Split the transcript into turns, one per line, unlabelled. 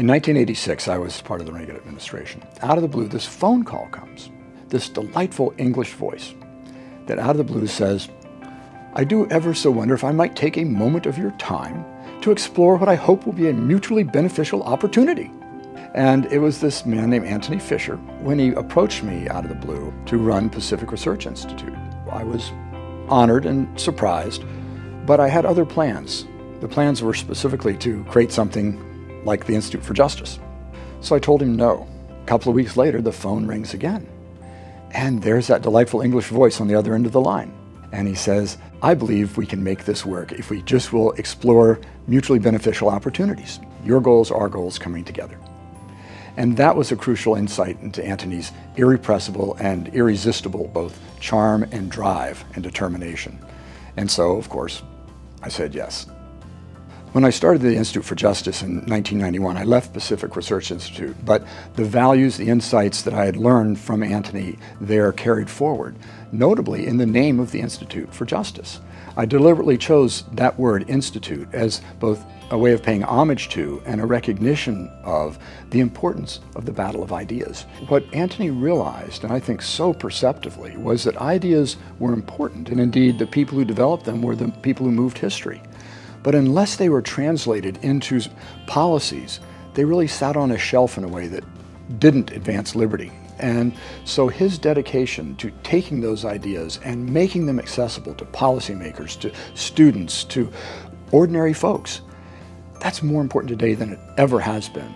In 1986, I was part of the Reagan administration. Out of the blue, this phone call comes. This delightful English voice that out of the blue says, "I do ever so wonder if I might take a moment of your time to explore what I hope will be a mutually beneficial opportunity." And it was this man named Antony Fisher when he approached me out of the blue to run Pacific Research Institute. I was honored and surprised, but I had other plans. The plans were specifically to create something like the Institute for Justice. So I told him no. A couple of weeks later, the phone rings again. And there's that delightful English voice on the other end of the line. And he says, "I believe we can make this work if we just will explore mutually beneficial opportunities. Your goals, our goals coming together." And that was a crucial insight into Antony's irrepressible and irresistible both charm and drive and determination. And so, of course, I said yes. When I started the Institute for Justice in 1991, I left Pacific Research Institute, but the values, the insights that I had learned from Antony there carried forward, notably in the name of the Institute for Justice. I deliberately chose that word, institute, as both a way of paying homage to and a recognition of the importance of the battle of ideas. What Antony realized, and I think so perceptively, was that ideas were important, and indeed the people who developed them were the people who moved history. But unless they were translated into policies, they really sat on a shelf in a way that didn't advance liberty. And so his dedication to taking those ideas and making them accessible to policymakers, to students, to ordinary folks, that's more important today than it ever has been.